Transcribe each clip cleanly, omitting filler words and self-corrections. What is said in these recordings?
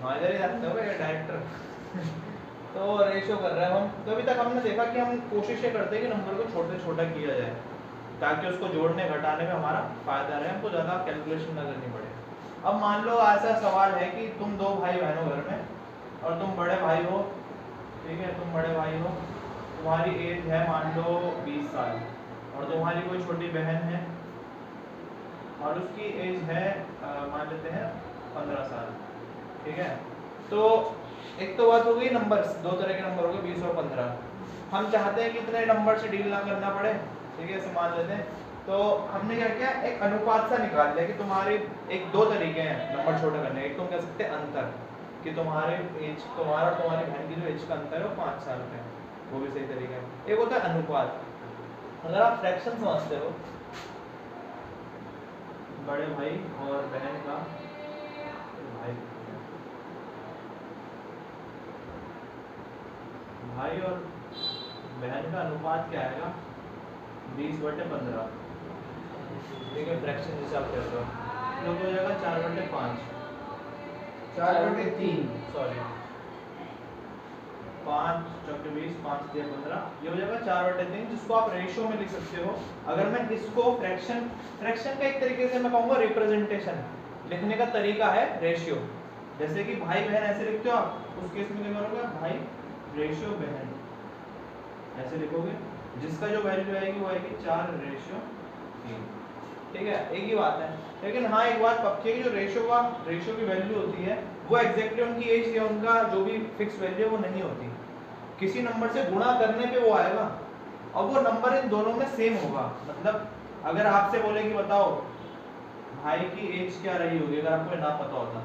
हाँ इधर ही रखते हो ये डायरेक्टर तो रेशियो कर रहे हैं हम। तो अभी तक हमने देखा कि हम कोशिश ये करते हैं कि नंबर को छोटे छोटा किया जाए ताकि उसको जोड़ने घटाने में हमारा फायदा रहे, हमको ज़्यादा कैलकुलेशन ना करनी पड़े। अब मान लो ऐसा सवाल है कि तुम दो भाई बहन हो घर में और तुम बड़े भाई हो, ठीक है, तुम बड़े भाई हो, तुम्हारी एज है मान लो 20 साल और तुम्हारी कोई छोटी बहन है और उसकी एज है मान लेते हैं 15 साल, ठीक है। तो एक तो बात हो गई नंबर, दो तरह के नंबर हो गए 20 और 15। हम चाहते हैं कि इतने नंबर से डील ना करना पड़े, ठीक है, ऐसे मान लेते हैं। तो हमने क्या किया, एक अनुपात सा निकाल लिया कि तुम्हारे एक दो तरीके हैं नंबर छोटा करने। एक तुम कह सकते हैं अंतर, कि तुम्हारे एज, तुम्हारा और तुम्हारी बहन की जो एज का अंतर है वो 5 साल का है, वो भी सही तरीका है। एक होता है अनुपात। अगर आप फ्रैक्शन समझते हो, बड़े भाई और बहन का भाई और बहन का अनुपात क्या आएगा, 20/15, ठीक है, फ्रैक्शन जिसे आप कहते हो, तो हो जाएगा 4/5, 4/3, सॉरी 5 चौके 20, 5 दिया 15, ये हो जाएगा 4/3, जिसको आप रेशियो में लिख सकते हो। अगर मैं इसको फ्रैक्शन का एक तरीके से मैं कहूँगा रिप्रेजेंटेशन लिखने का तरीका है रेशियो। जैसे कि भाई बहन ऐसे लिखते हो आप, उस केस में क्या करोगे, भाई रेशियो बहन ऐसे लिखोगे, जिसका जो वैल्यू आएगी वो आएगी 4/3, ठीक है, एक ही बात है। लेकिन हाँ एक बात पक्की है कि जो रेशियो की वैल्यू होती है वो एग्जैक्टली उनकी एज या उनका जो भी फिक्स वैल्यू है वो नहीं होती, किसी नंबर से गुणा करने पे वो आएगा और वो नंबर इन दोनों में सेम होगा। मतलब अगर आपसे बोले कि बताओ भाई की एज क्या रही होगी, अगर आपको ना पता होता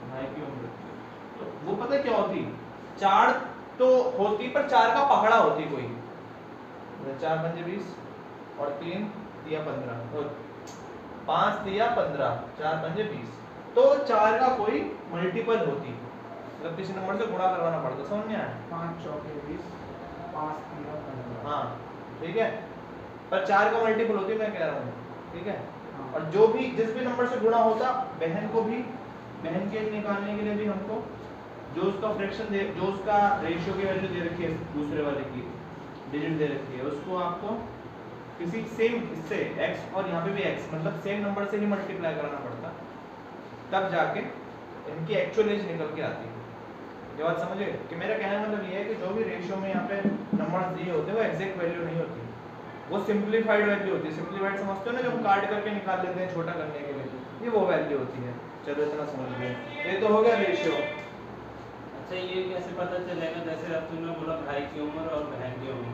भाई की उम्र, तो वो पता क्या होती, 4 तो होती पर 4 का पहाड़ा होती कोई, 4 पंजे 20 और 3 दिया 15 और 5 दिया 15, 4 पंजे 20, तो 4 का कोई मल्टीपल होती, मतलब किसी नंबर से गुणा करवाना पड़ता, समझ में आया, 5 चौके 20, 5 3 15, हाँ ठीक है, पर 4 का मल्टीपल होती मैं कह रहा हूँ, ठीक है। हाँ। और जो भी जिस भी नंबर से गुणा होता, बहन को भी, बहन के निकालने के लिए भी हमको जो उसका फ्रैक्शन दे, जो उसका रेशियो की वैल्यू दे रखी है दूसरे वाले की डिजिट दे रखी है, उसको आपको किसी सेम इससे x और यहाँ पे भी x मतलब सेम नंबर से ही मल्टीप्लाई कराना पड़ता, तब जाके इनकी एक्चुअल एज निकल के आती है। ये बात समझे कि मेरा कहने का मतलब ये है कि जो भी रेशियो में यहाँ पे नंबर्स दिए होते हैं वो एग्जैक्ट वैल्यू नहीं होती, वो सिंप्लीफाइड वैल्यू होती है। सिंप्लीफाइड समझते हो ना, जो हम काट करके निकाल लेते हैं छोटा करने के लिए, ये वो वैल्यू होती है। चलो इतना समझ गए, ये तो हो गया रेशियो। अच्छा ये कैसे पता चलेगा, जैसे अब तुमने बोला भाई की उम्र और बहन की उम्र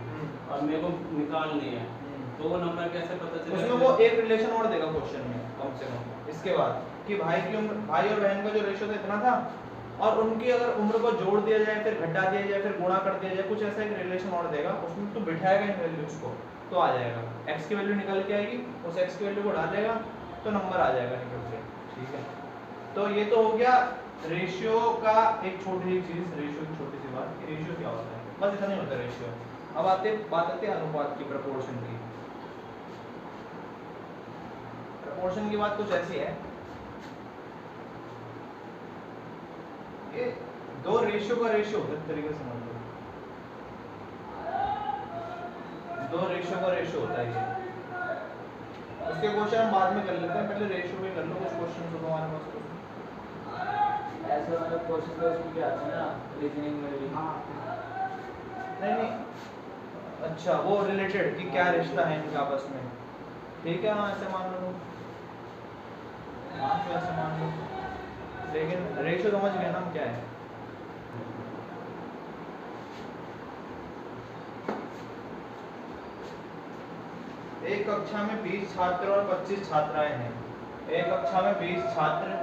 और मेरे को निकालनी है, तो वो नंबर कैसे पता चलेगा? उसमें वो एक रिलेशन और देगा क्वेश्चन में कम से कम इसके बाद, कि भाई की उम्र, भाई और बहन का जो रेशियो था इतना था और उनकी अगर उम्र को जोड़ दिया जाए, फिर घटा दिया जाए, फिर गुणा कर दिया जाए, कुछ ऐसा एक रिलेशन और देगा, उसमें तो बिठाएगा इन वैल्यूज को, तो आ जाएगा x की वैल्यू निकल के आएगी, उस x की वैल्यू को डालेगा तो नंबर आ जाएगा निकल के, ठीक है। तो ये तो हो गया रेशियो का एक छोटी चीज, रेशियो की छोटी सी बात कि रेशियो क्या होता है, बस इतना ही होता है रेशियो। अब बात आती है अनुपात की, प्रपोर्शन की। प्रपोर्शन की बात कुछ ऐसी है, ये दो रेशियो का रेशियो होता है, तरीके से समझ लो, दो रेशियो का रेशियो होता है ये। उसके क्वेश्चन हम बाद में कर लेते हैं, पहले रेशियो में कर लो कुछ क्वेश्चन तो हमारे पास ऐसे मतलब क्वेश्चन तो उसमें भी आते हैं ना, रीजनिंग में भी। हाँ नहीं, अच्छा वो रिलेटेड कि क्या रिश्ता है इनका आपस में, ठीक है, हाँ ऐसे मान लो, हाँ तो ऐसे मान लो, लेकिन रेशियो समझ गए ना हम क्या है। एक कक्षा में 20 छात्र और 25 छात्राएं हैं, एक कक्षा में 20 छात्र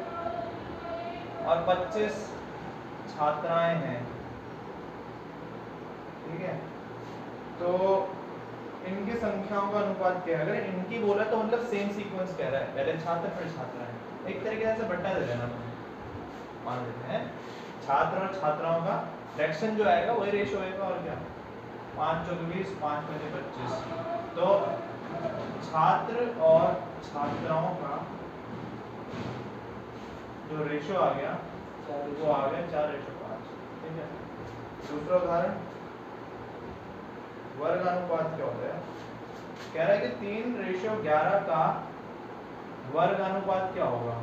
और 25 छात्राएं हैं, ठीक है। तो इनकी संख्याओं का अनुपात क्या है, अगर इनकी बोला तो मतलब सेम सीक्वेंस कह रहा है, पहले छात्र फिर छात्राएं, एक तरीके से बट्टा दे देना, मान लेते हैं छात्र और छात्राओं का फ्रैक्शन जो आएगा वही रेशियो होगा, और क्या, 5 चौके 20, 5 पंजे 25, तो छात्र और छात्राओं का जो रेशियो आ गया वो आ गया 4:5। ठीक है, दूसरा उदाहरण, वर्ग अनुपात क्या होता है? कह रहा है कि 3:11 का वर्ग अनुपात क्या होगा?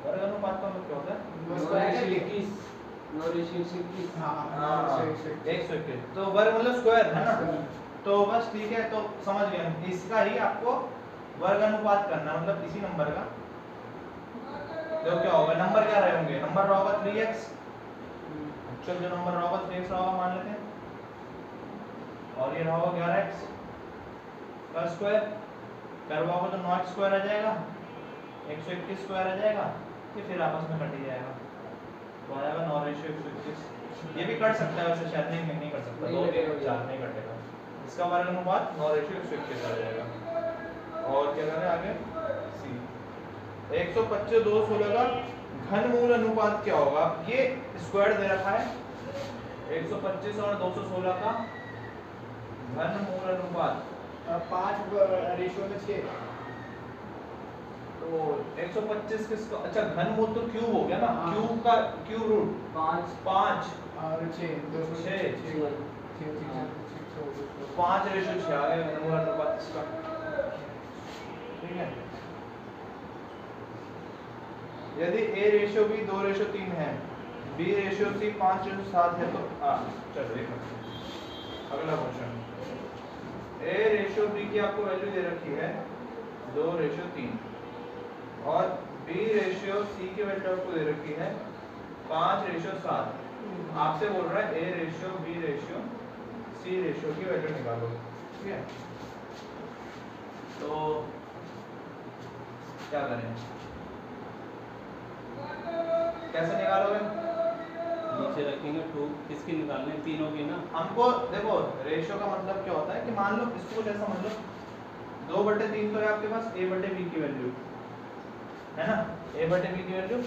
वर्ग अनुपात का मतलब क्या होता है? 9:21। हाँ 121। तो वर्ग मतलब स्क्वायर है ना, तो बस ठीक है, तो समझ गए हम। इसका ही आपको वर्ग अनुपात करना, मतलब इसी नंबर का। तो क्या होगा, नंबर क्या रहे होंगे? नंबर रहा होगा 3x, एक्चुअल जो नंबर रहा होगा 3x रहा होगा मान लेते हैं, और ये रहा होगा 11x का स्क्वायर, करवा होगा तो 9x स्क्वायर आ जाएगा, 121 स्क्वायर आ जाएगा, ये फिर आपस में कट ही जाएगा, तो आ जाएगा 9:121। ये भी कट सकता है वैसे, शायद नहीं कर सकता, नहीं 2 कटेगा, 4 नहीं कटेगा। इसका वर्ग अनुपात 9:121 आ जाएगा। और क्या करें आगे, सी 125 216 का घनमूल अनुपात क्या होगा? ये स्क्वायर दे रखा है, 125 और 216 का घनमूल अनुपात 5:6। तो 125 किसका, अच्छा घनमूल तो क्यूब हो गया ना, हाँ। क्यूब का क्यूब रूट 5 5 और 6 6 हाँ। 5:6 आ गया घनमूल अनुपात इसका। ठीक है, यदि A:B 2:3 है, B:C 5:7 है, तो चलो देखो अगला क्वेश्चन। A:B की आपको वैल्यू दे रखी है 2:3 और B:C की वैल्यू आपको दे रखी है 5:7। आपसे बोल रहा है A:B:C की वैल्यू निकालो। ठीक है, तो क्या करें, कैसे निकालोगे? नीचे रखेंगे 2, किसकी निकालने, तीनों की ना। हमको देखो रेशियो का मतलब क्या होता है कि मान लो इसको कुछ ऐसा समझ लो, 2/3 तो है आपके पास A/B की वैल्यू है ना, A/B की वैल्यू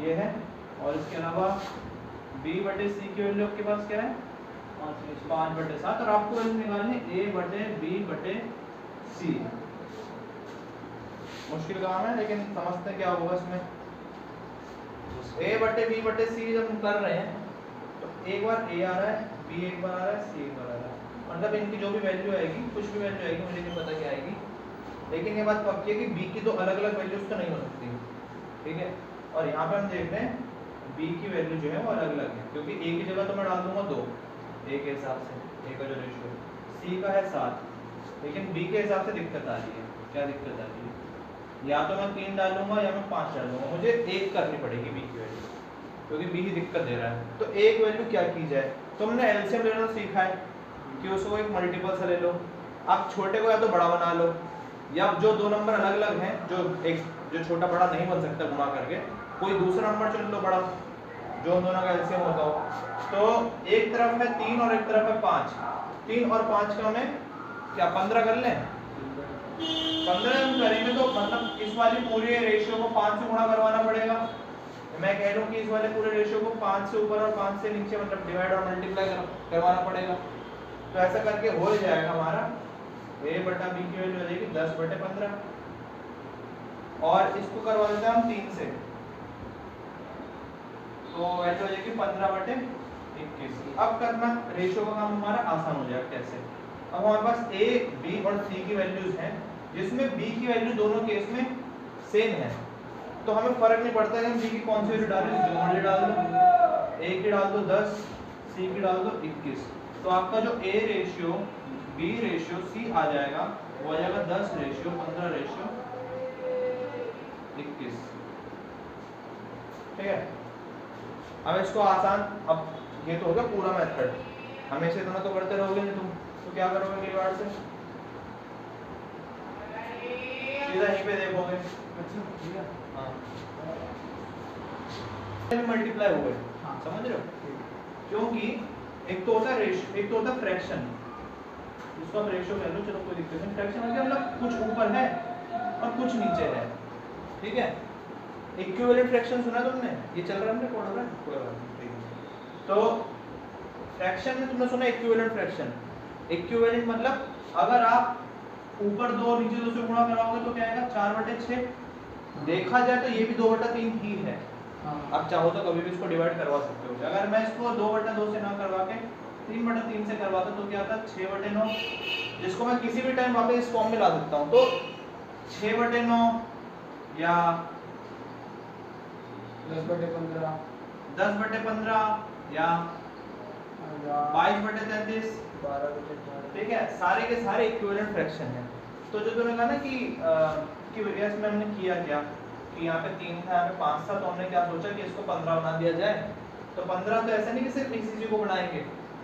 ये है, और इसके अलावा B/C की वैल्यू आपके पास क्या है 5/7, और आपको वैल्यू निकालनी A/B/C। मुश्किल काम है लेकिन समझते हैं क्या होगा इसमें। A/B/C जब हम कर रहे हैं तो एक बार A आ रहा है, B एक बार आ रहा है, C एक बार आ रहा है, मतलब इनकी जो भी वैल्यू आएगी, कुछ भी वैल्यू आएगी, मुझे नहीं पता क्या आएगी, लेकिन ये बात पक्की है कि B की तो अलग अलग वैल्यूज तो नहीं हो सकती। ठीक है, और यहाँ पे हम देख रहे हैं B की वैल्यू जो है वो अलग अलग है, क्योंकि A की जगह तो मैं डाल दूंगा 2 A के हिसाब से, A का जो रेशियो, C का है 7, लेकिन B के हिसाब से दिक्कत आ रही है। क्या दिक्कत आ रही है? या तो मैं 3 डालूंगा या मैं 5 डालूंगा, मुझे 1 करनी पड़ेगी B की वैल्यू, क्योंकि B ही दिक्कत दे रहा है। तो एक वैल्यू क्या की जाए, तुमने एलसीएम लेना सीखा है कि उसको एक मल्टीपल से ले लो, आप छोटे को या तो बड़ा बना लो, या जो दो नंबर अलग अलग हैं, जो छोटा बड़ा नहीं बन सकता घुमा करके, कोई दूसरा नंबर चुन लो बड़ा, जो उन दोनों का एलसीएम होता हो। तो एक तरफ है 3 और एक तरफ है 5, 3 और 5 का हमें क्या 15 कर लें? 15 हम करेंगे तो मतलब इस वाली पूरे रेशियो को 5 से गुणा करवाना पड़ेगा। मैं कह रहा हूँ कि इस वाले पूरे रेशियो को 5 से ऊपर और 5 से नीचे मतलब डिवाइड और मल्टीप्लाई करवाना पड़ेगा। तो ऐसा करके हो जाएगा हमारा A/B की वैल्यू हो जाएगी 10/15, और इसको करवा देते हैं हम 3 से, तो वैल्यू हो जाएगी 15/21। अब करना रेशियो का काम हमारा आसान हो जाएगा। कैसे? अब हमारे पास A, B और C की वैल्यूज हैं, जिसमें B की वैल्यू दोनों केस में सेम है, तो हमें फर्क नहीं पड़ता कि हम B की कौन सी वैल्यू डालें, जो मर्जी डाल दो, A की डाल दो 10, C की डाल दो 21, तो आपका जो A ratio B ratio C आ जाएगा वो आ जाएगा 10:15:21। ठीक है, अब इसको आसान, अब ये तो होगा पूरा मेथड, हमेशा इतना तो करते रहोगे नहीं तुम, तो क्या करोगे कई बार से सीधा यहीं पे देखोगे। अच्छा भैया हाँ, मल्टीप्लाई हुए, हाँ। समझ रहे हो? क्योंकि एक तो होता है रेशियो, एक तो होता है फ्रैक्शन, इसको हम रेशियो कह लो, चलो कोई दिक्कत नहीं। फ्रैक्शन मतलब कुछ ऊपर है और कुछ नीचे है। ठीक है, इक्विवेलेंट फ्रैक्शन सुना तुमने? ये चल रहा है कोड हो रहा है, कोई बात नहीं, ठीक है। तो फ्रैक्शन में तुमने सुना इक्विवेलेंट फ्रैक्शन, इक्विवेलेंट मतलब अगर आप ऊपर 2 नीचे 2 से गुणा कराओगे तो क्या आएगा 4/6, देखा जाए तो ये भी 2/3 ही है। हाँ। अब चाहो तो कभी भी इसको डिवाइड करवा सकते हो। अगर मैं इसको 2/2 से ना करवा के 3/3 से करवाता तो क्या आता 6/9, जिसको मैं किसी भी टाइम वापस इस फॉर्म में ला सकता हूँ। तो 6/9 या 10/15 10/15 या 22/33, 12/4 ठीक है, सारे के सारे इक्विवेलेंट फ्रैक्शन है। तो जो तूने कहा ना कि इसमें हमने किया क्या कि यहाँ पे 3 था, यहाँ पे 5 था, तो हमने क्या सोचा कि इसको 15 बना दिया जाए। तो 15 तो ऐसा नहीं कि सिर्फ इसी चीज को बनाएंगे,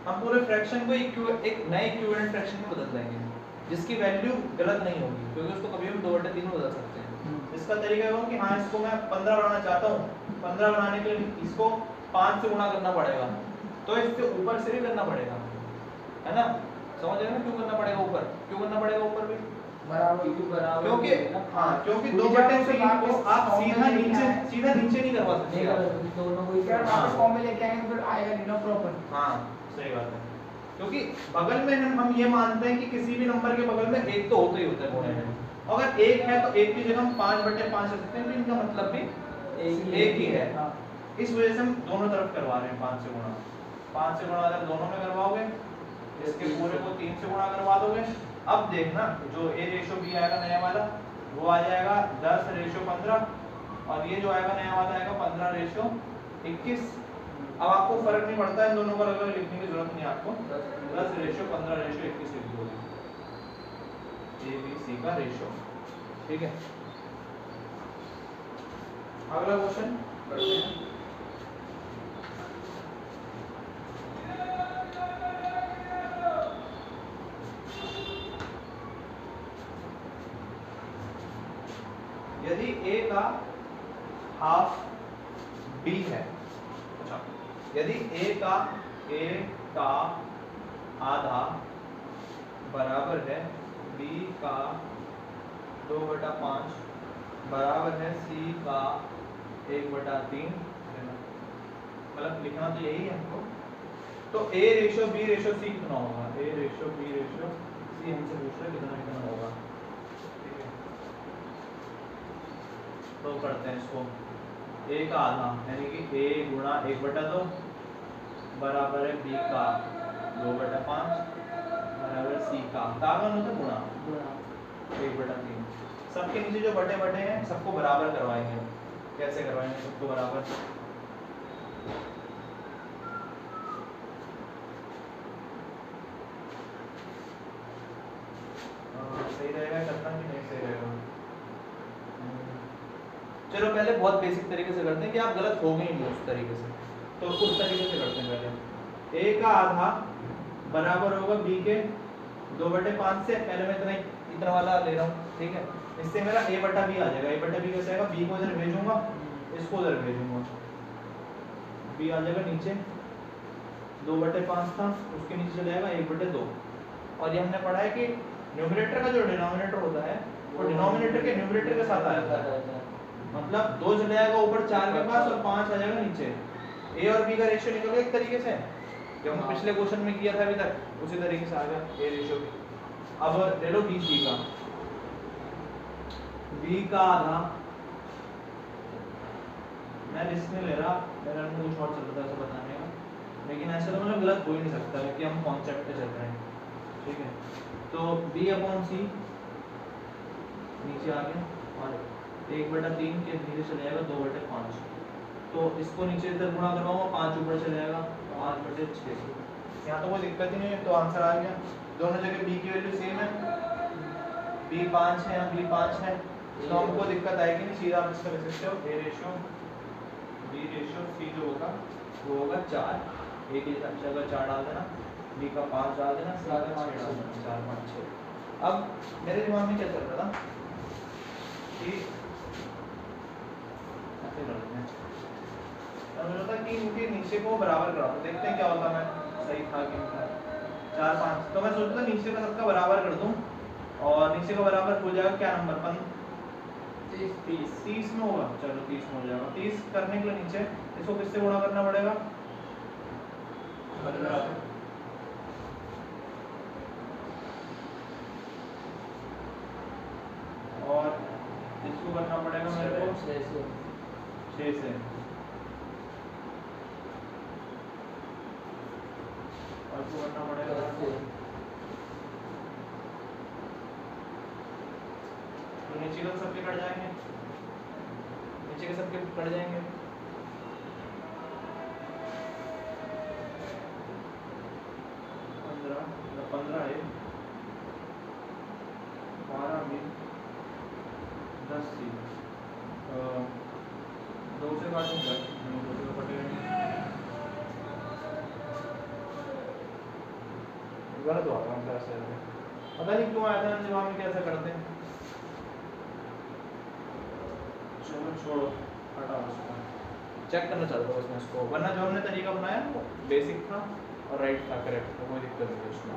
हम पूरे फ्रैक्शन को एक नए इक्विवेलेंट फ्रैक्शन में बदल देंगे जिसकी वैल्यू गलत नहीं होगी, क्योंकि उसको कभी भी 2/3 में बदल सकते हैं। इसका तरीका होगा कि हाँ इसको मैं 15 बनाना चाहता हूँ, 15 बनाने के लिए इसको 5 से गुणा करना पड़ेगा, तो इससे ऊपर से भी करना पड़ेगा, है ना। समझ रहे हो क्यों करना पड़ेगा ऊपर, क्यों करना पड़ेगा ऊपर भी? बराबर क्योंकि हाँ, क्योंकि 2/3 को आप सीधा नीचे नहीं करवा सकते आप। दोनों को ही यार वापस फॉर्म में लेके आएंगे फिर आएगा नहीं ना प्रॉपर। हाँ सही बात है, क्योंकि बगल में हम ये मानते हैं कि किसी भी नंबर के बगल में एक तो होता ही होता है गुणे में। अगर एक है तो एक की जगह हम 5/5 रख सकते हैं, तो इनका मतलब भी एक ही है। इस वजह से हम दोनों तरफ करवा रहे हैं 5 से गुणा। 5 से गुणा अगर दोनों में करवाओगे, इसके पूरे को 3 से गुणा करवा दोगे। अब देखना जो a रेशो b आएगा नया वाला वो आ जाएगा 10:15, और ये जो आएगा नया वाला आएगा 15:21। अब आपको फर्क नहीं पड़ता है, इन दोनों को अलग अलग लिखने की जरूरत नहीं है आपको। 10:15:21 लिख दोगे a b c का रेशो, ठीक है। अगला क्वेश्चन करते हैं। यदि a का हाफ b है, अच्छा यदि a का आधा बराबर है b का 2/5 बराबर है c का 1/3, मतलब लिखना तो यही है हमको। तो a ratio b ratio c कितना होगा? a ratio b ratio c हमसे पूछ रहा है कितना होगा, ठीक है। तो करते हैं इसको, a का आधा यानी कि a गुणा 1/2 बराबर है b का 2/5 बराबर c का गुणा 1/3। सबके नीचे जो बटे हैं सबको बराबर करवाएंगे। कैसे करवाएंगे सबको बराबर? सही रहेगा करना कि नहीं सही रहेगा? चलो पहले बहुत बेसिक तरीके से करते हैं कि आप गलत हो गए नहीं उस तरीके से, तो उस तरीके से करते हैं। पहले a का आधा बराबर होगा b के 2/5 से। पहले मैं इतना वाला ले रहा हूँ, ठीक है। इससे मेरा a/b आ जाएगा। a/b कैसे आएगा? b को इधर भेजूंगा, इसको उधर भेजूंगा, b आ जाएगा नीचे, 2/5 था उसके नीचे चले जाएगा 1/2। और ये हमने पढ़ा है कि न्यूमरेटर का जो डिनोमिनेटर होता है वो डिनोमिनेटर के न्यूमरेटर के साथ आ जाता है, मतलब 2 चले जाएगा ऊपर 4 के पास और 5 आ जाएगा नीचे। a और b का रेशियो निकल एक तरीके से जो हम पिछले क्वेश्चन में किया था अभी तक, उसी तरीके से आ गया a रेशियो b। अब ले लो b c का, b का आधा, मैं रिस्क नहीं ले रहा, मेरा कुछ और चल रहा था बताने का, लेकिन ऐसे तो मतलब गलत हो ही नहीं सकता क्योंकि हम कॉन्सेप्ट पे चल रहे हैं, ठीक है। तो b/c नीचे आ गया और 1/3 के नीचे चले जाएगा 2/5। तो इसको नीचे इधर गुणा करवाऊंगा, 5 ऊपर चले जाएगा 5/6। यहाँ तो कोई दिक्कत ही नहीं है, तो आंसर आ गया। दोनों जगह b की वैल्यू सेम है, b 5 है, b 5 है, तो हमको दिक्कत आएगी नहीं। सीधा आप इसका लिख सकते हो a ratio b ratio c जो होगा वो होगा 4। a की जगह 4 डाल देना, b का 5 डाल देना, c का 6 डाल देना, 4 5 6। अब मेरे दिमाग में क्या चल रहा था कि ऐसे करते हैं, अब मुझे लगता है कि इनके नीचे को बराबर करा दो, देखते हैं क्या होता है। मैं सही था कि 4 5, तो मैं सोचता था नीचे का सबका बराबर कर दूं और नीचे का बराबर हो जाएगा क्या नंबर? 30 में होगा। चलो 30 में हो जाएगा। 30 करने के लिए नीचे इसको किससे गुणा करना पड़ेगा? 15। और इसको करना पड़ेगा मेरे को 6 से 6 से, और इसको करना पड़ेगा 10 से तो नीचे के सबके कट जाएंगे, नीचे के सबके कट जाएंगे। पंद्रह है, 12 भी, 10 सी, 2 से काटूंगा, 2 से कटेगा नहीं, गलत हुआ था क्लास में, पता नहीं क्यों आया था जब हम कैसे करते हैं। चलो छोड़ो, हटाओ उसको, चेक करना चाहता हूँ उसमें इसको, वरना जो हमने तरीका बनाया वो बेसिक था और राइट था, करेक्ट, तो कोई दिक्कत नहीं है उसमें।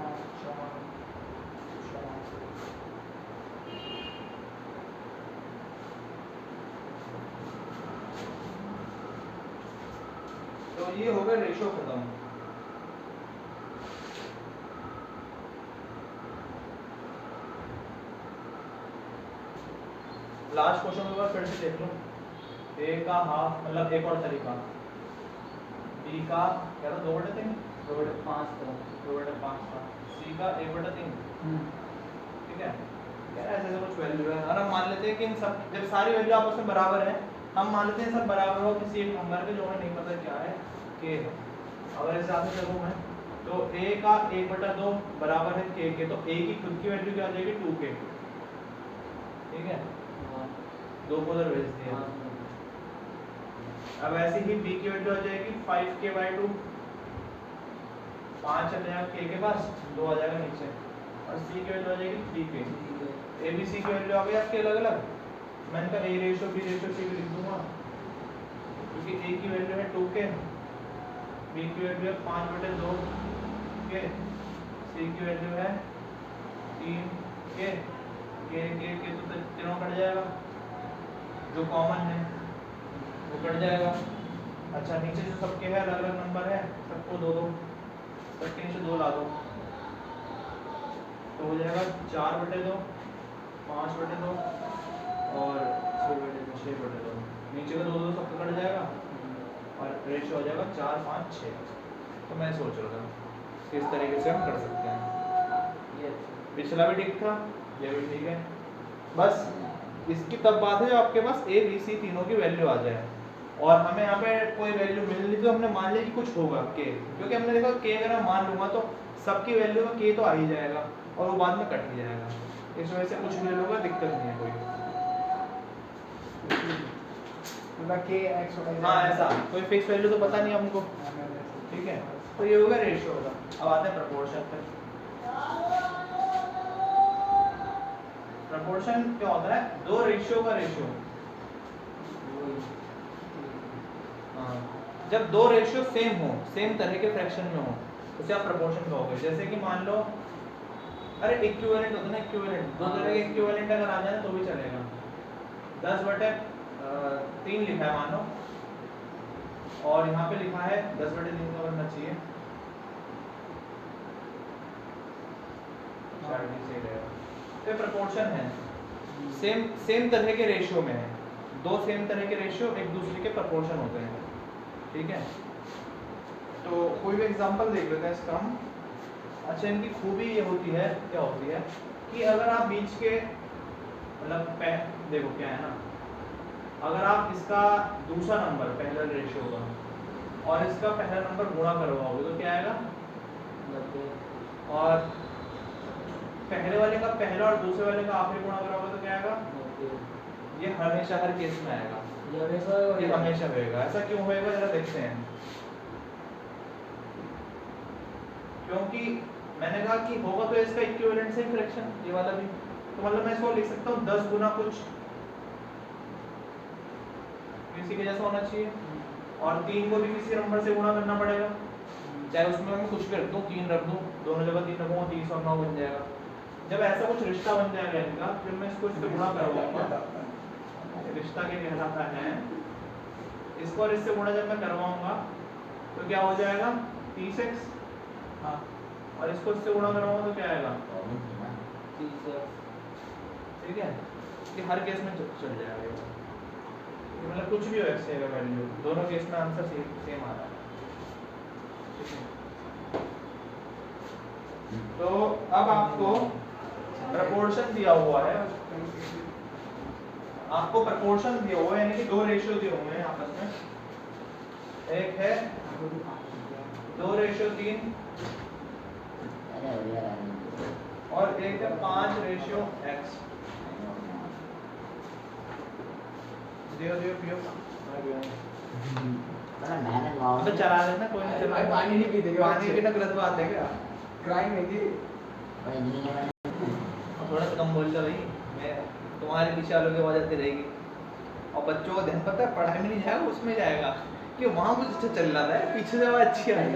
तो ये हो गया रेशियो खत्म। लास्ट क्वेश्चन एक बार फिर से देख लो, ए का हाफ मतलब एक और तरीका, बी का क्या था 2/3, 2/5 था 2/5 था, सी का 1/3, ठीक है। यार ऐसे ऐसे कुछ वैल्यू है, और हम मान लेते हैं कि इन सब जब सारी वैल्यू आपस में बराबर है, हम मान लेते हैं सब बराबर हो किसी एक नंबर के, जो हमें नहीं पता क्या है, के है। अगर इस हिसाब से चलूँ मैं, तो a का 1/2 बराबर है k के, तो a की खुद की वैल्यू क्या आ जाएगी 2k, ठीक है, 2 को उधर भेज दिया। अब ऐसे ही b की वैल्यू आ जाएगी 5k/2, 5 आ जाएगा k के पास, 2 आ जाएगा नीचे, और c की वैल्यू आ जाएगी 3k। a b c की वैल्यू आ गई आपके अलग अलग, मैंने कहा a ratio b ratio c लिख दूंगा, क्योंकि a की वैल्यू है 2k, b की वैल्यू है 5/2 के, c की वैल्यू है 3k, के तो तीनों कट जाएगा, जो कॉमन है वो कट जाएगा। अच्छा नीचे जो सबके है अलग अलग नंबर है, सबको 2 सबके नीचे 2 ला दो, तो हो जाएगा 4/2, 5/2 और 6/2, नीचे का 2 सबका कट जाएगा और रेशियो हो जाएगा 4 5 6। तो मैं सोच रहा था किस तरीके से हम कर सकते हैं, ये पिछला भी ठीक था, ये भी ठीक है, बस इसकी तब बात है जब आपके पास a b c तीनों की वैल्यू आ जाए, और हमें यहाँ पे कोई वैल्यू मिल रही तो हमने मान लिया कि कुछ होगा k, क्योंकि हमने देखा k अगर मैं मान लूँगा तो सबकी वैल्यू में k तो आ ही जाएगा और वो बाद में कट ही जाएगा, इस वजह से कुछ भी ले लूँगा दिक्कत नहीं है कोई। मतलब के एक्स हाँ ऐसा कोई फिक्स वैल्यू तो पता नहीं हमको, ठीक है। तो ये होगा रेशियो होगा। अब आते हैं प्रपोर्शन पे। प्रपोर्शन क्या होता है, दो रेशियो का रेशियो। हाँ, जब दो रेशियो सेम हो, सेम तरह के फ्रैक्शन में हो, उसे आप प्रपोर्शन कहोगे। जैसे कि मान लो, अरे इक्विवेलेंट होता है ना, इक्विवेलेंट, दो तरह के इक्विवेलेंट अगर आ जाए तो भी चलेगा। 10/3 लिखा है मान लो, और यहाँ पे लिखा है 10/3 का बनना चाहिए, तो प्रपोर्शन है, सेम तरह के रेशियो में है, दो सेम तरह के रेशियो एक दूसरे के प्रपोर्शन होते हैं, ठीक है। तो कोई भी एग्जांपल देख लेते हैं इसका हम। अच्छा इनकी खूबी ये होती है, क्या होती है कि अगर आप बीच के मतलब देखो क्या है ना, अगर आप इसका दूसरा नंबर पहला रेशियो का और इसका पहला नंबर गुणा करवाओगे तो क्या आएगा, और पहले वाले का पहला और दूसरे वाले का आखिरी गुणा कराओगे तो क्या आएगा, ये हमेशा हर केस में आएगा, ये हमेशा होएगा। ऐसा क्यों होएगा जरा देखते हैं। क्योंकि मैंने कहा कि होगा तो इसका इक्विवेलेंट से फ्रैक्शन, ये वाला भी, तो मतलब मैं इसको लिख सकता हूँ 10 गुना कुछ किसी के जैसा होना चाहिए, और 3 को भी किसी नंबर से गुणा करना पड़ेगा, चाहे उसमें मैं कुछ भी रख दूँ, 3 रख दूँ, दोनों जगह 3 रखूँगा, 30 और 9 बन जाएगा। जब ऐसा कुछ रिश्ता बन जाएगा इनका, फिर मैं इसको इससे गुणा करवाऊंगा, रिश्ता क्या कहलाता है, इसको और इससे गुणा जब मैं करवाऊंगा तो क्या हो जाएगा 30x, हाँ, और इसको इससे गुणा करवाऊंगा तो क्या आएगा, ठीक है। कि हर केस में चल जाएगा ये, मतलब कुछ भी हो x का वैल्यू, दोनों केस में आंसर सेम आ रहा है। ठीक है, तो अब आपको प्रपोर्शन दिया हुआ है, आपको प्रपोर्शन दिया हुआ है, यानी कि दो रेशियो दिए हुए हैं आपस में, एक है 2:3 और एक है 5:x। दियो पियो, अबे चला लेना, कोई नहीं चला, पानी नहीं पीते क्या? पानी पीना गलत बात है क्या? क्राइम है कि थोड़ा सा कम बोल दो भाई, मैं तुम्हारे पीछे वालों की आवाज आती रहेगी, और बच्चों को ध्यान पता है पढ़ाई में नहीं जाएगा, उसमें जाएगा कि वहाँ कुछ अच्छा चल रहा है, पीछे से आवाज अच्छी आ रही है,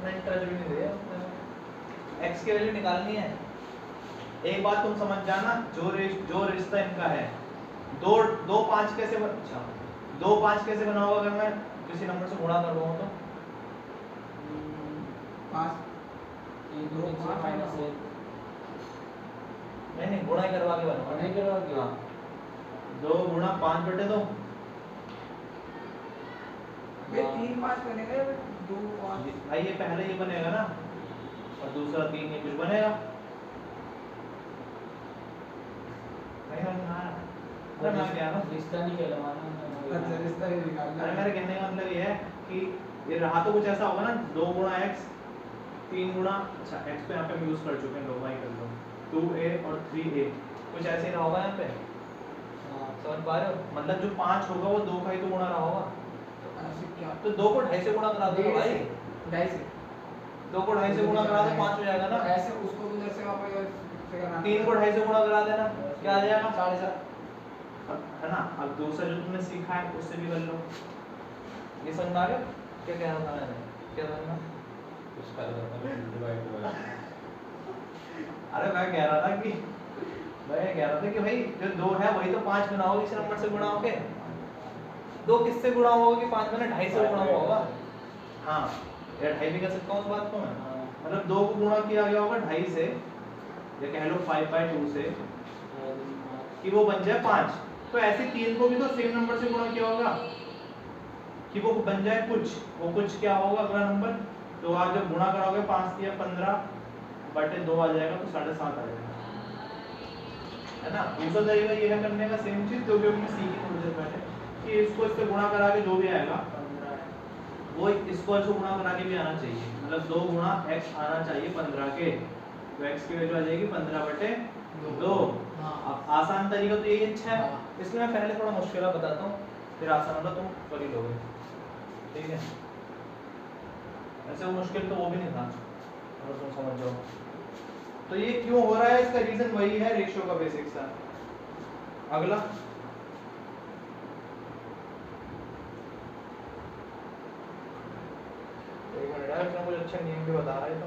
इंटरेस्ट भी नहीं दिया। x की वैल्यू निकालनी है। एक बात तुम समझ जाना, जो रिश्ता इनका है, 2 5 कैसे अच्छा 2 5 कैसे बना होगा अगर मैं किसी नंबर से गुणा कर रहा हूँ तो 5 नहीं गुणा ही करवा के बनवा, नहीं करवा के? हाँ 2 गुणा 5/2, ये 3 5 बनेगा, 2 5 भाई ये पहले ये बनेगा ना, और दूसरा 3 ये कुछ बनेगा नहीं बनना। अरे मैं क्या ना, रिश्ता नहीं कहलवाना। अच्छा रिश्ता ही निकालना अरे मेरे कहने का मतलब ये है कि ये रहा तो कुछ ऐसा होगा ना, 2 गुणा x 3 गुणा, अच्छा x तो यहाँ पे हम यूज कर चुके हैं, 2y कर लो, 2a और 3a, कुछ ऐसे ही रहा होगा यहाँ पे, समझ पा रहे हो? मतलब जो 5 होगा वो 2 का ही तो गुणा रहा होगा, ऐसे क्या तो 2 को 2.5 से गुणा करा दो भाई, 2.5 से 2 को 2.5 से गुणा करा दो 5 हो जाएगा ना, ऐसे उसको उधर से वापस से करना 3 को 2.5 से गुणा करा देना, क्या आ जाएगा 7.5 है ना। अब दूसरा जो तुमने सीखा है उससे भी कर लो, ये समझ में आ गया क्या कह रहा था मैंने, क्या समझना? अरे मैं कह रहा था कि भाई जो 2 है वही तो 5 बनाओगे इस नंबर से गुणा होके, 2 किससे गुणा होगा कि 5 मैंने 2.5 से गुणा होगा, हाँ या 2.5 भी कह सकता हूँ उस बात को मैं, मतलब 2 को गुणा किया गया होगा 2.5 से, या कह लो 5/2 से, कि वो बन जाए 5, तो ऐसे 3 को भी तो सेम नंबर से गुणा किया होगा कि वो बन जाए कुछ, वो कुछ क्या होगा अगला नंबर, तो आप जब गुणा कराओगे 5 या 15/2 आ जाएगा, तो 7.5 आ जाएगा, है ना। दूसरा तरीका ये है करने का, सेम चीज जो भी हमने सीखी थोड़ी देर पहले, कि इसको इससे गुणा करा के जो भी आएगा वो इसको गुणा करा के भी आना चाहिए, मतलब 2 गुणा x आना चाहिए 15 के, तो x की वैल्यू आ जाएगी 15/2। अब आसान तरीका तो यही अच्छा है, इसलिए मैं पहले थोड़ा मुश्किल बताता हूँ, फिर आसान होगा तुम कर ही लोगे, ठीक है। ऐसे वो मुश्किल तो वो भी नहीं था अगर तुम समझ जाओ। तो ये क्यों हो रहा है, इसका रीजन वही है, रेशियो का बेसिक सा। अगला एक मिनट यार, इसमें कुछ अच्छे नियम भी बता रहा है, तो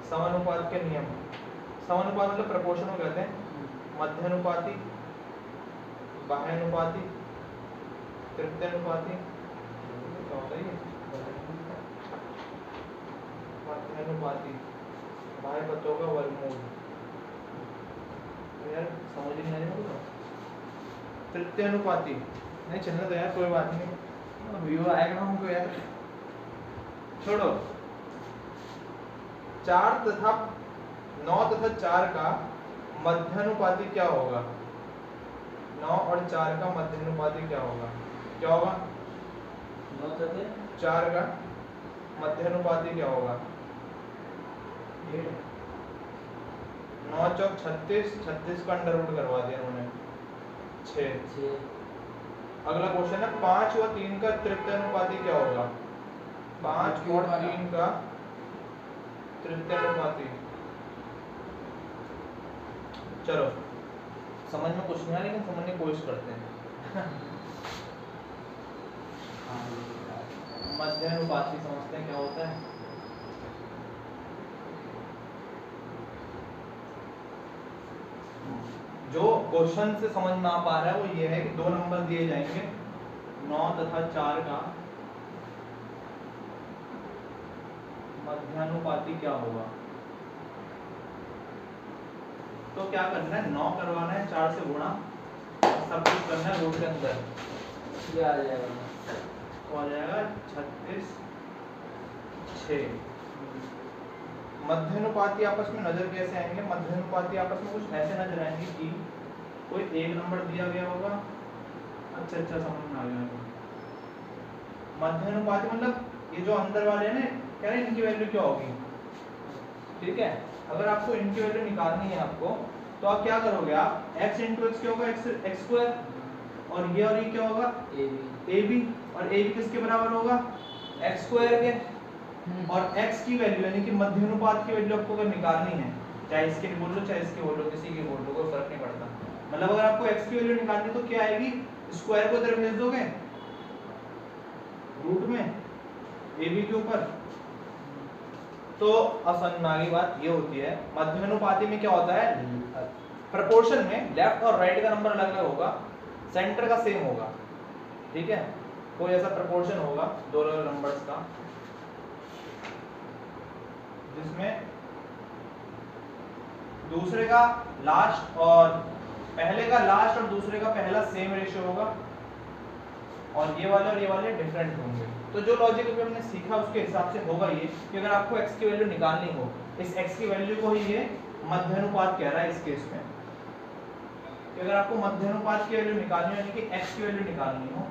समानुपात के नियम, समानुपात मतलब प्रपोर्शन को कहते हैं, मध्यानुपाती, बाह्यानुपाती, तृतीयानुपाती, क्या होता है ये, मध्यानुपाती, बाह्य पदों का वर्गमूल, तो यार समझ नहीं आ रही मुझे, तृतीयानुपाती नहीं चलने दो यार, कोई बात नहीं, व्यू आएगा हमको यार, छोड़ो। 9 तथा 4 का मध्यानुपाती क्या होगा, 9 और 4 का मध्यानुपाती क्या होगा, 4 का मध्यानुपाती क्या होगा, 9 चौक 36, 36 का अंडर रूट करवा दिया उन्होंने, 6। अगला क्वेश्चन है 5 और 3 का तृतीयानुपाती क्या होगा, 5 और 3 का तृतीयानुपाती, चलो समझ में कुछ नहीं आया लेकिन समझने की कोशिश करते हैं। मध्यानुपाती समझते हैं क्या होता है, जो क्वेश्चन से समझ में आ पा रहा है वो ये है कि 2 नंबर दिए जाएंगे, 9 तथा 4 का मध्यानुपाती क्या होगा, तो क्या करना है, 9 करवाना है 4 से गुणा, सब कुछ करना है रूट के अंदर। ये आ जाएगा तो आ जाएगा 36 6। मध्यानुपाती आपस में नजर कैसे आएंगे, मध्यानुपाती आपस में कुछ ऐसे नजर आएंगे कि कोई एक नंबर दिया गया होगा। अच्छा समझ में आ गया। मध्यानुपाती मतलब ये जो अंदर वाले हैं ना, कह रहे हैं इनकी वैल्यू क्या होगी, ठीक है। अगर आपको इनकी वैल्यू निकालनी है आपको, तो आप क्या करोगे, आप x इंटू एक्स क्या होगा, एक्स स्क्वायर, और ये क्या होगा ए बी, और ए बी किसके बराबर होगा, एक्स स्क्वायर के। और x की वैल्यू यानी कि मध्यानुपात की वैल्यू आपको अगर निकालनी है, चाहे इसके बोल लो चाहे इसके बोल लो, किसी की बोल लो, कोई फर्क नहीं पड़ता। मतलब अगर आपको x की वैल्यू निकालनी तो क्या आएगी, स्क्वायर को इधर भेज दोगे रूट में ए बी के ऊपर। तो असंज्ञानी बात ये होती है, मध्यानुपाती में क्या होता है, प्रोपोर्शन में लेफ्ट और राइट का नंबर अलग अलग होगा, सेंटर का सेम होगा, ठीक है। कोई ऐसा प्रोपोर्शन होगा दो अलग नंबर्स का जिसमें दूसरे का लास्ट और पहले का लास्ट और दूसरे का पहला सेम रेशियो होगा, और ये वाले डिफरेंट होंगे। तो जो लॉजिक अभी हमने सीखा उसके हिसाब से होगा ये कि अगर आपको x की वैल्यू निकालनी हो, इस x की वैल्यू को ही ये मध्यानुपात कह रहा है इस केस में, कि अगर आपको मध्यानुपात की वैल्यू निकालनी हो यानी कि x की वैल्यू निकालनी हो,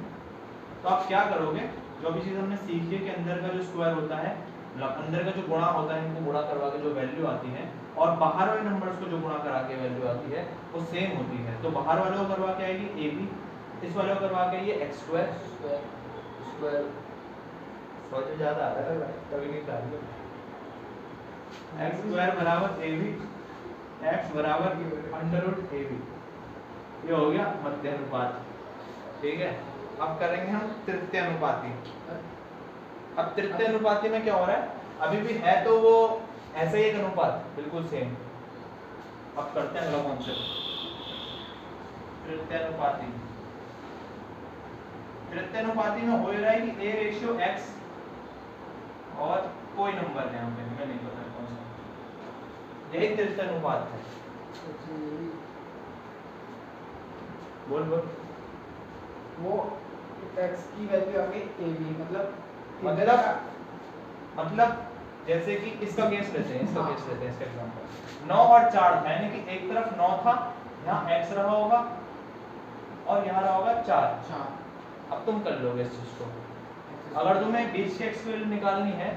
तो आप क्या करोगे, जो भी चीज हमने सीखी है कि अंदर का जो स्क्वायर होता है, अंदर का जो गुणा होता है, इनको गुणा करवा के जो वैल्यू आती है, और बाहर वाले नंबर्स को जो गुणा करा के वैल्यू आती है वो सेम होती है। तो बाहर वाले को करवा के आएगी ए बी, इस वाले को करवा के ये एक्स स्क्वायर सोच ज्यादा आ रहा है कभी नहीं डाल दो, एक्स स्क्वायर बराबर ए बी, एक्स बराबर अंडर रूट ए बी, ये हो गया मध्यानुपात, ठीक है। अब करेंगे हम तृतीय अनुपाती। अब तृतीय अनुपाती में क्या हो रहा है, अभी भी है तो वो ऐसे ही एक अनुपात बिल्कुल सेम। अब करते हैं अगला कॉन्सेप्ट, तृतीय अनुपाती। तृतीय अनुपाती में हो रहा है कि a रेशियो x और कोई नंबर है, यहाँ पे हमें नहीं पता कौन सा, यही तृतीय अनुपात है। बोल वो x की वैल्यू आ गई a b, मतलब जैसे कि इसका केस लेते हैं, इसका एग्जांपल 9 और 4 था, यानी कि एक तरफ 9 था, यहाँ x रहा होगा और यहाँ रहा होगा 4। अब तुम कर लोगे इस चीज को, अगर तुम्हें बीच के x की वैल्यू निकालनी है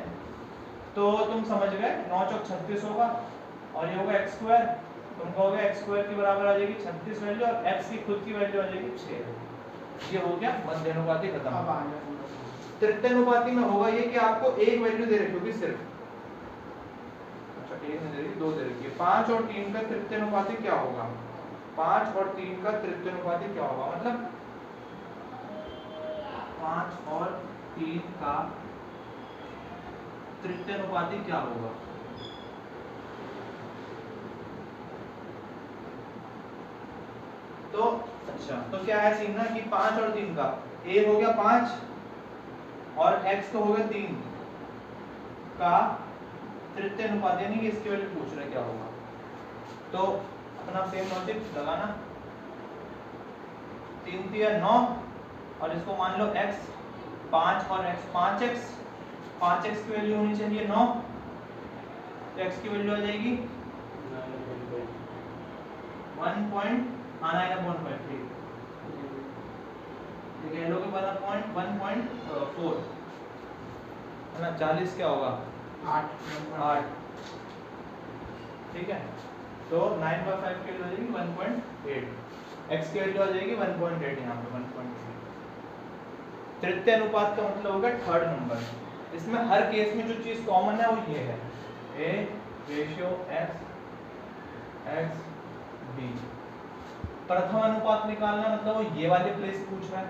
तो तुम समझ गए, 9 चौक 36 होगा और ये होगा x स्क्वायर, तुम कहोगे x स्क्वायर के बराबर आ जाएगी 36 वैल्यू और x की खुद की वैल्यू आ जाएगी 6। ये हो गया मध्यानुपाती खत्म। तृतीय अनुपाती में होगा ये कि आपको एक वैल्यू दे रखी होगी सिर्फ, अच्छा एक नहीं दे रही, दो दे रखी है। 5 और 3 का तृतीय अनुपाती क्या होगा, 5 और 3 का तृतीय अनुपाती क्या होगा, मतलब 5 और 3 का तृतीय अनुपाती क्या होगा। तो अच्छा, तो क्या है सीन ना कि 5 और 3 का a हो गया 5 और x तो हो गया 3 का तृतीय अनुपात, यानी कि इसकी वैल्यू पूछ रहे क्या होगा। तो अपना सेम लॉजिक लगाना, 3 3 9 और इसको मान लो x, 5 और x 5x की वैल्यू होनी चाहिए 9, तो x की वैल्यू आ जाएगी 1.9 ठीक है, लोग 1.4 है ना, 40 क्या होगा 8, ठीक है। तो 9/5 की वैल्यू आ जाएगी 1.8, x की वैल्यू आ जाएगी 1.8, यहाँ पे 1.8। तृतीय अनुपात का मतलब होगा थर्ड नंबर। इसमें हर केस में जो चीज कॉमन है वो ये है, a रेशियो x b। प्रथम अनुपात निकालना मतलब वो ये वाले प्लेस पूछ रहा है,